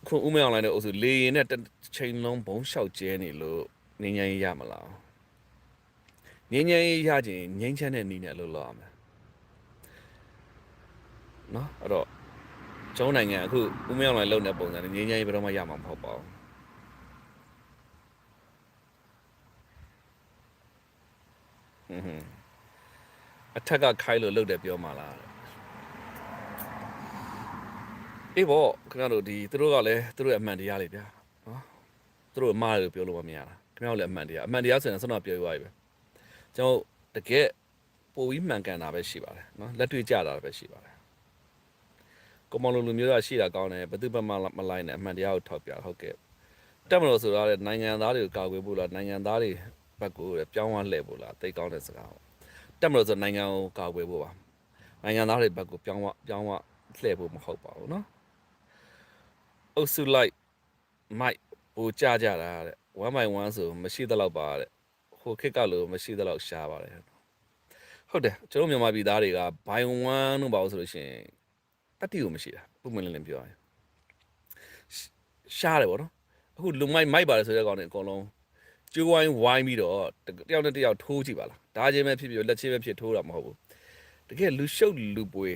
ခုဥမအောင်လိုက်တဲ့အုပ်စုလေရင်နဲ့ချိန်လုံးဘုံလျှောက်ကျဲနေလို့ငင်းငင်းရမလားငင်းငင်းရခြင်းငင်းချမ်းတဲ့နီးနဲ့လို့လောက်ရမယ်နော်အဲ့တော့ကျောင်းနိုင်ငံအခုဥမအောင်လိုက်လုံတဲ့ပုံစံနဲ့ငင်းငင်းဘယ်တော့မှရမှာမဟုတ်ပါဘူးအထက်ကခိုင်းလို့လုပ်တယ်ပြောမှလားအေးပေါ့ခင်ဗျားတို့ဒီသူတို့ကလည်းသူတို့ရဲ့အမှန်တရားလေးဗျာနော်သူတို့အမှားတွေပြောလို့မရတာခင်ဗျားတို့လည်းအမှန်တရားဆိုရင်ဆွမ်းတော်ပြောရွားပြီပဲကျွန်တော်တကယ်ပိုပြီးမှန်ကန်တာပဲရှိပါတယ်နော်လက်တွေ့ကြတာပဲရှိပါတယ်ကွန်မန်လိုလူမျိုးကရှိတာကောင်းတယ်ဘယ်သူမှမလိုက်နဲ့အမှန်တရားကိုထောက်ပြဟုတ်ကဲ့တက်မလို့ဆိုတော့နိုင်ငံသားတွေကိုကာကွယ်ဖို့လားနိုင်ငံသားတွေဘက်ကိုပြောင်းသွားလှည့်ဖို့လားတိတ်ကောင်းတဲ့စကားပေါ့တက်မလို့ဆိုနိုင်ငံကိုကာကွယ်ဖို့ပါနိုင်ငံသားတွေဘက်ကိုပြောင်းသွားလှည့်ဖို့မဟုတ်ပါဘူးနော်အုပ်စုလိုက်မိုက်ပူကြတာတဲ့1 by 1ဆိုမရှိသလောက်ပါတဲ့ဟိုခက်ကလို့မရှိသလောက်ရှားပါတယ်ဟုတ်တယ်ကျွန်တော်မြန်မာပြည်သားတွေက by 1လို့ပါလို့ဆိုလို့ရှိရင်တတိကိုမရှိတာပုံမှန်လင်းပြောရင်ရှားတယ်ဗောနော်အခုလူမိုက်ပါတယ်ဆိုတဲ့ကောင်တွေအကုန်လုံးကျိုးဝိုင်းဝိုင်းပြီးတော့တယောက်နဲ့တယောက်ထိုးကြည့်ပါလားဒါချင်းပဲဖြစ်ဖြစ်လက်ချင်းပဲဖြစ်ထိုးတာမဟုတ်ဘူးတကယ်လူရှုပ်လူပွေ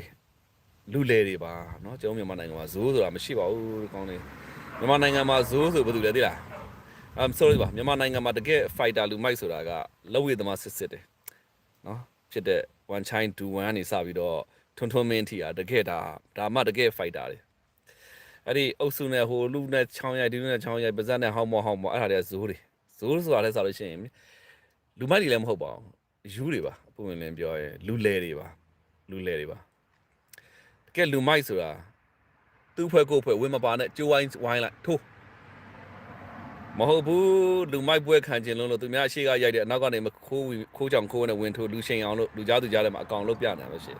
လူလေတွေပါเนาะကျွန်တော်မြန်မာနိုင်ငံမှာဇိုးဆိုတာမရှိပါဘူးကောင်းနေမြန်မာနိုင်ငံမှာဇိုးဆိုဘာလို့လဲသိလားsorry ပါမြန်မာနိုင်ငံမှာတကယ် fighter လူမိုက်ဆိုတာကလက်ဝဲသမားစစ်တယ်เนาะဖြစ်တဲ့ one chine do one နေစပြီးတော့ထွန်းမင်းထီอ่ะတကယ်ဒါမှတကယ် fighter တွေအဲ့ဒီအုပ်စုနဲ့ဟိုလူနဲ့ချောင်းရိုက်ဒီလူနဲ့ချောင်းရိုက်ပါဇက်နဲ့ဟောင်းမောအဲ့ဒါတွေကဇိုးဆိုတာလဲဆိုလို့ရှိရင်လူမိုက်တွေလည်းမဟုတ်ပါဘူးယူတွေပါပုံမှန်လင်းပြောရင်လူလဲတွေပါတကယ်လူမိုက်ဆိုတာသူ့ဖွဲ့ကိုဖွဲ့ဝင်းမပါနဲ့ကျိုးဝိုင်းလိုက်ထိုးမဟုတ်ဘူးလူမိုက်ပွဲခံခြင်းလို့သူများအရှိကရိုက်တဲ့အနောက်ကနေမခိုးကြောင်ခိုးနဲ့ဝင်ထိုးလူရှင်အောင်လို့လူကြားသူကြားထဲမှာအကောင်လို့ပြနေမှာရှိ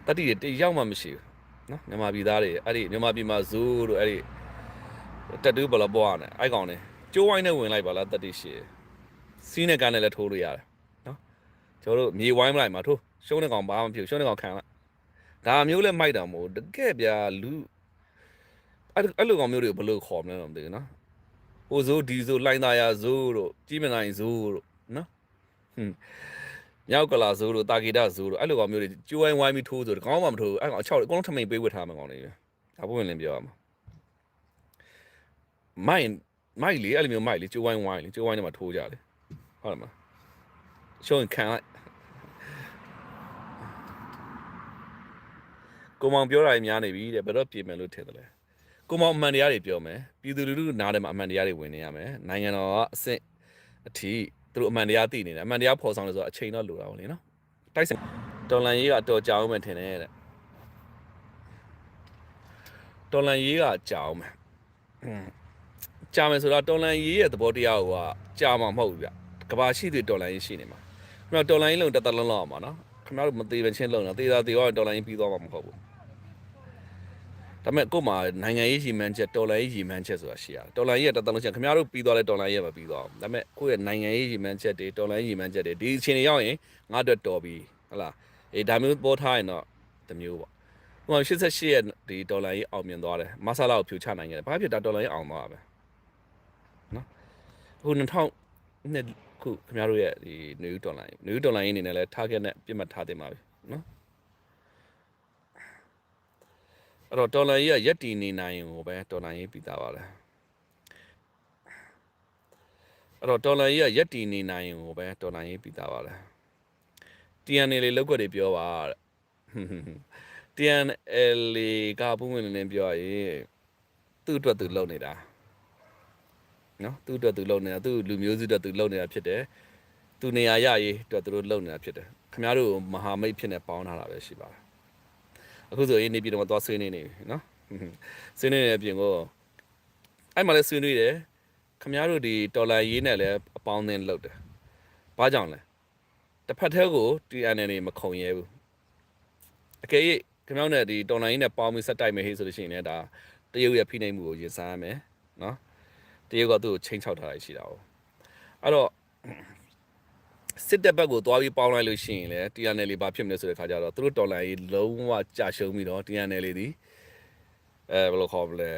တတိတရောက်မှမရှိဘူးနော်မြန်မာပြည်သားတွေအဲ့ဒီမြန်မာပြည်မှာဇိုးတို့အဲ့ဒီတက်တူးဘလပွားနဲ့အဲ့ကောင်နဲ့ကျိုးဝိုင်းနဲ့ဝင်လိုက်ပါလားတတိရှိစီးနဲ့ကန်းနဲ့လည်းထိုးလို့ရတယ်နော်ကျွန်တော်တို့မြေဝိုင်းမလိုက်မှာထိုးရှုံးတဲ့ကောင်ဘာမှမဖြစ်ရှုံးတဲ့ကောင်ခံလိုက်ဒါမျိုးလဲမိုက်တာမဟုတ်တကယ်ဗျာလူအဲ့လိုကောင်မျိုးတွေကိုဘယ်လိုခေါ်မလဲတော့မသိဘူးနော်ဟိုဇိုးဒီဇိုးလိုင်းသားရဇိုးတို့ကြီးမနိုင်ဇိုးတို့နော်မြောက်ကလာဇိုးတို့တာဂီတာဇိုးတို့အဲ့လိုကောင်မျိုးတွေကျိုးဝိုင်းဝိုင်းပြီးထိုးဆိုတော့ကောင်းမှမထိုးအဲ့ကောင်အချောက်အကုန်လုံးထမိန်ပေးဝတ်ထားမှာကောင်တွေပဲဒါပုံဝင်လင်းပြောရမှာမိုက်လေအဲ့လိုမျိုးမိုက်လေကျိုးဝိုင်းလေကျိုးဝိုင်းထဲမှာထိုးကြလေဟုတ်တယ်မလားရှုံးခံလိုက်ကိုမောင်ပြောတာများနေပြီတဲ့ဘယ်တော့ပြင်မယ်လို့ထင်တယ်လဲကိုမောင်အမှန်တရားတွေပြောမယ်ပြည်သူလူထုနားထဲမှာအမှန်တရားတွေဝင်နေရမယ်နိုင်ငံတော်ကအဆင့်အထိသူတို့အမှန်တရားသိနေတယ်အမှန်တရားဖော်ဆောင်လို့ဆိုတော့အချိန်တော့လိုတာပေါ့လေနော်တိုက်စင်တော်လန်ရေးကတော်ကြောင်မယ်ထင်တယ်တဲ့တော်လန်ရေးကကြောင်မယ်ကြာမယ်ဆိုတော့တော်လန်ရေးရဲ့သဘောတရားကကြာမှာမဟုတ်ဘူးဗျကဘာရှိတွေတော်လန်ရေးရှိနေမှာခင်ဗျာတော်လန်ရေးလုံးတက်တက်လုံးလောက်အောင်ပါနော်ခင်ဗျားတို့မသေးဘဲချင်းလုံးတော့သေတာသေရောတော်လန်ရေးပြီးသွားမှာမဟုတ်ဘူးဒါပေမဲ့ကို့မှာနိုင်ငံရေးရည်မှန်းချက်တော်လှန်ရေးရည်မှန်းချက်ဆိုတာရှိရတယ်တော်လှန်ရေးကတသက်လုံးချက်ခင်ဗျားတို့ပြီးသွားလဲတော်လှန်ရေးမပြီးသွားဘူးဒါပေမဲ့ကိုယ့်ရဲ့နိုင်ငံရေးရည်မှန်းချက်တွေတော်လှန်ရေးရည်မှန်းချက်တွေဒီအချိန်တွေရောက်ရင်ငါအတွက်တော်ပြီဟုတ်လားအေးဒါမျိုးပေါ်ထားရင်တော့တမျိုးပေါ့ဟို88ရဲ့ဒီတော်လှန်ရေးအောင်မြင်သွားတယ်မဆလာကိုဖြိုချနိုင်ခဲ့တယ်ဘာဖြစ်တာတော်လှန်ရေးအောင်သွားတာပဲနော်အခု2000နှစ်ခုခင်ဗျားတို့ရဲ့ဒီနေဦးတော်လှန်ရေးအနေနဲ့လဲ target နဲ့ပြစ်မှတ်ထားတင်ပါပြီနော်အဲ့တော့တော်လန်ကြီးကရက်တီနေနိုင်ကိုပဲတော်လန်ကြီးပြီးသားပါလေအဲ့တော့တော်လန်ကြီးကရက်တီနေနိုင်ကိုပဲတော်လန်ကြီးပြီးသားပါလေ TNL လေးလောက်ွက်တွေပြောပါတဲ့ TNL ကပုံဝင်နေပြောရင်သူ့အတွက်သူလုပ်နေတာနော်သူ့အတွက်သူလုပ်နေတာသူ့လူမျိုးစုအတွက်သူလုပ်နေတာဖြစ်တယ်သူနေရာရရေးအတွက်သူတို့လုပ်နေတာဖြစ်တယ်ခင်ဗျားတို့မဟာမိတ်ဖြစ်နေပေါင်းထားတာပဲရှိပါတယ်အခုဆိုရင်နေပြည်တော်မှာသွားဆွေးနေပြီနော်ဆွေးနေတဲ့အပြင်ကိုအဲ့မှာလည်းဆွေးနွေးတယ်ခင်ဗျားတို့ဒီတော်လာရေးနဲ့လည်းအပေါင်းအသင်းလုပ်တယ်ဘာကြောင့်လဲတစ်ဖက်တည်းကို TNL နေမခုံရဲဘူးအကယ်၍ခင်ဗျားတို့နဲ့ဒီတော်လာရေးနဲ့ပေါင်းပြီးဆက်တိုက်မယ်ဟေးဆိုလို့ရှိရင်လည်းဒါတရုတ်ရဲ့ဖိနှိပ်မှုကိုရင်ဆိုင်ရမယ်နော်တရုတ်ကသူ့ကိုချိန်ချောက်ထားတာရှိတာ哦အဲ့တော့စစ်တပ်ဘက်ကိုသွားပြီးပေါင်းလိုက်လို့ရှိရင်လည်း TNL ဘာဖြစ်မလဲဆိုတဲ့ခါကျတော့သူတို့တော်လှန်ရေးလုံးဝကြာရှုံးပြီးတော့ TNL ဒီဘယ်လိုခေါ်မလဲ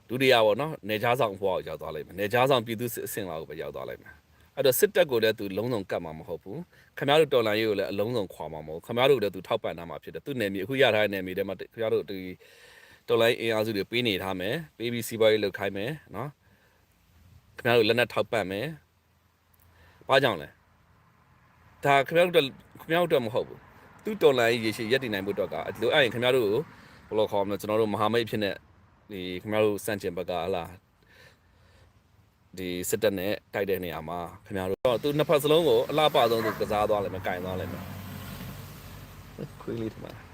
ဒုတိယပေါ့နော်နေကြားဆောင်ဘွားကိုရောက်သွားလိမ့်မယ်နေကြားဆောင်ပြည်သူစစ်အဆင့်လောက်ကိုပဲရောက်သွားလိမ့်မယ်အဲ့တော့စစ်တပ်ကိုလည်းသူလုံးစုံကတ်မှာမဟုတ်ဘူးခင်ဗျားတို့တော်လန်ရေးကိုလည်းအလုံးစုံခွာမှာမဟုတ်ခင်ဗျားတို့လည်းသူထောက်ပံ့ထားမှာဖြစ်တယ်သူနယ်မြေအခုရထားတဲ့နယ်မြေထဲမှာခင်ဗျားတို့ဒီတော်လိုင်းအင်အားစုတွေပေးနေထားမယ်ပေးပြီးစီးပွားရေးလုပ်ခိုင်းမယ်နော်ခင်ဗျားတို့လက်နက်ထောက်ပံ့မယ်ဘာကြောင့်လဲဒါခင်ဗျားတို့မဟုတ်ဘူးသူတော်လိုင်းရေရှည်ရက်တည်နိုင်ဖို့အတွက်ကလိုအဲ့ရင်ခင်ဗျားတို့ကိုဘယ်လိုခေါ်မလဲကျွန်တော်တို့မဟာမိတ်ဖြစ်နေဒီခင်ဗျားတို့စန့်ကျင်ဘက်ကဟလာဒီစစ်တပ်နဲ့တိုက်တဲ့နေရာမှာခင်ဗျားတို့တော့သူနှစ်ဖက်စလုံးကိုအလားပါဆုံးသူကစားသွားလိမ့်မယ်၊ကင်သွားလိမ့်မယ်ခွေးလေးထင်ပါ